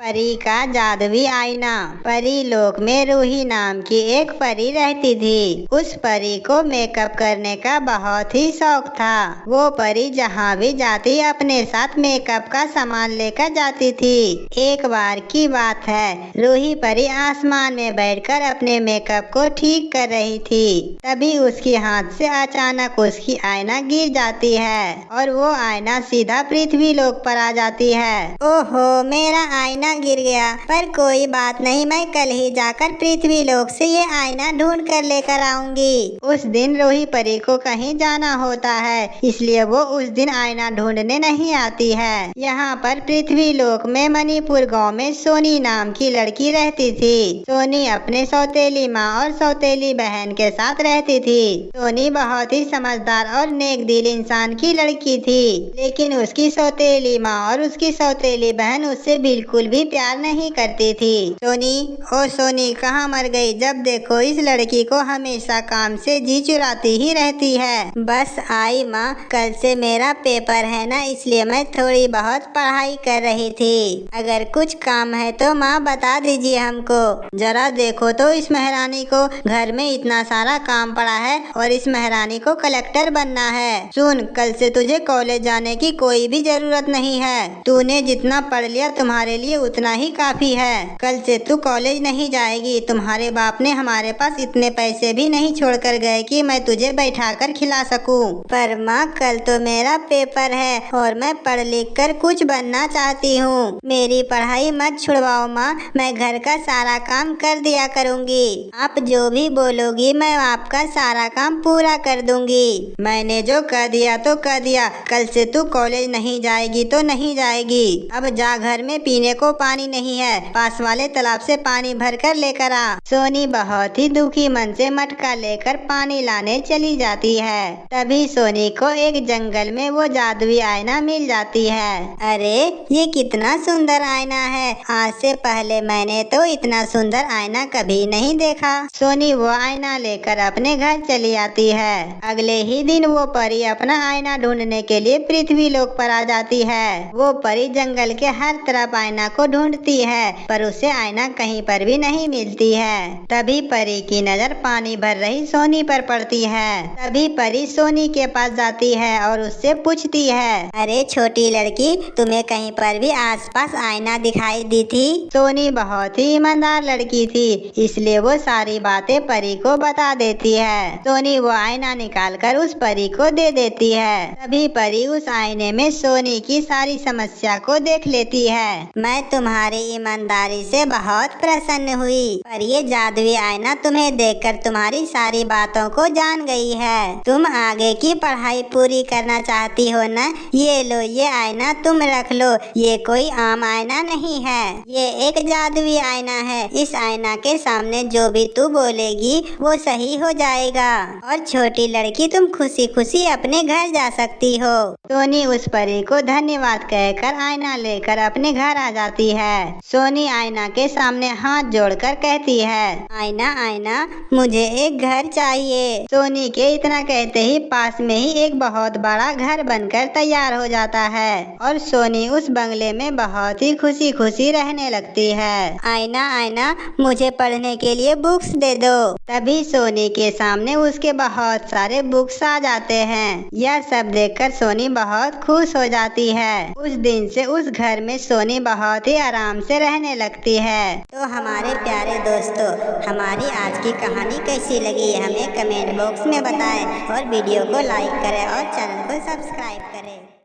परी का जादुई आईना। परी लोक में रूही नाम की एक परी रहती थी। उस परी को मेकअप करने का बहुत ही शौक था। वो परी जहाँ भी जाती अपने साथ मेकअप का सामान लेकर जाती थी। एक बार की बात है, रूही परी आसमान में बैठकर अपने मेकअप को ठीक कर रही थी। तभी उसके हाथ से अचानक उसकी आईना गिर जाती है और वो आईना सीधा पृथ्वी लोक पर आ जाती है। ओहो, मेरा आईना गिर गया, पर कोई बात नहीं, मैं कल ही जाकर पृथ्वी लोक से ये आईना ढूंढ कर लेकर आऊंगी। उस दिन रूही परी को कहीं जाना होता है, इसलिए वो उस दिन आईना ढूंढने नहीं आती है। यहाँ पर पृथ्वी लोक में मणिपुर गांव में सोनी नाम की लड़की रहती थी। सोनी अपने सौतेली माँ और सौतेली बहन के साथ रहती थी। सोनी बहुत ही समझदार और नेक दिल इंसान की लड़की थी, लेकिन उसकी सौतेली माँ और उसकी सौतेली बहन उससे बिल्कुल भी प्यार नहीं करती थी। सोनी, ओ सोनी, कहाँ मर गई? जब देखो इस लड़की को हमेशा काम से जी चुराती ही रहती है। बस आई माँ, कल से मेरा पेपर है ना, इसलिए मैं थोड़ी बहुत पढ़ाई कर रही थी। अगर कुछ काम है तो माँ बता दीजिए हमको। जरा देखो तो इस महारानी को, घर में इतना सारा काम पड़ा है और इस महारानी को कलेक्टर बनना है। सुन, कल से तुझे कॉलेज जाने की कोई भी जरूरत नहीं है। तूने जितना पढ़ लिया तुम्हारे लिए उतना ही काफी है। कल से तू कॉलेज नहीं जाएगी। तुम्हारे बाप ने हमारे पास इतने पैसे भी नहीं छोड़कर गए कि मैं तुझे बैठाकर खिला सकूं। पर माँ, कल तो मेरा पेपर है और मैं पढ़ लिख कर कुछ बनना चाहती हूँ। मेरी पढ़ाई मत छुड़वाओ माँ, मैं घर का सारा काम कर दिया करूँगी। आप जो भी बोलोगी मैं आपका सारा काम पूरा कर दूंगी। मैंने जो कह दिया तो कह दिया। कल से तू कॉलेज नहीं जाएगी तो नहीं जाएगी। अब जा, घर में पीने को पानी नहीं है, पास वाले तालाब से पानी भरकर लेकर आ। सोनी बहुत ही दुखी मन से मटका लेकर पानी लाने चली जाती है। तभी सोनी को एक जंगल में वो जादुई आईना मिल जाती है। अरे, ये कितना सुंदर आईना है। आज से पहले मैंने तो इतना सुंदर आईना कभी नहीं देखा। सोनी वो आईना लेकर अपने घर चली आती है। अगले ही दिन वो परी अपना आईना ढूंढने के लिए पृथ्वी लोक पर आ जाती है। वो परी जंगल के हर तरफ आईना को ढूंढती है, पर उसे आईना कहीं पर भी नहीं मिलती है। तभी परी की नजर पानी भर रही सोनी पर पड़ती है। तभी परी सोनी के पास जाती है और उससे पूछती है, अरे छोटी लड़की, तुम्हें कहीं पर भी आसपास आईना दिखाई दी थी? सोनी बहुत ही ईमानदार लड़की थी, इसलिए वो सारी बातें परी को बता देती है। सोनी वो आईना निकाल कर उस परी को दे देती है। तभी परी उस आईने में सोनी की सारी समस्या को देख लेती है। मैं तुम्हारी ईमानदारी से बहुत प्रसन्न हुई, पर ये जादुई आईना तुम्हें देखकर तुम्हारी सारी बातों को जान गई है। तुम आगे की पढ़ाई पूरी करना चाहती हो ना? ये लो, ये आईना तुम रख लो। ये कोई आम आईना नहीं है, ये एक जादुई आईना है। इस आईना के सामने जो भी तू बोलेगी वो सही हो जाएगा और छोटी लड़की, तुम खुशी खुशी अपने घर जा सकती हो। सोनी उस परी को धन्यवाद कहकर आईना लेकर अपने घर आ जाती है। सोनी आईना के सामने हाथ जोड़कर कहती है, आईना आईना, मुझे एक घर चाहिए। सोनी के इतना कहते ही पास में ही एक बहुत बड़ा घर बनकर तैयार हो जाता है और सोनी उस बंगले में बहुत ही खुशी खुशी रहने लगती है। आईना आईना, मुझे पढ़ने के लिए बुक्स दे दो। तभी सोनी के सामने उसके बहुत सारे बुक्स आ जाते हैं। यह सब देखकर सोनी बहुत खुश हो जाती है। उस दिन से उस घर में सोनी बहुत ही आराम से रहने लगती है। तो हमारे प्यारे दोस्तों, हमारी आज की कहानी कैसी लगी हमें कमेंट बॉक्स में बताएं और वीडियो को लाइक करें और चैनल को सब्सक्राइब करें।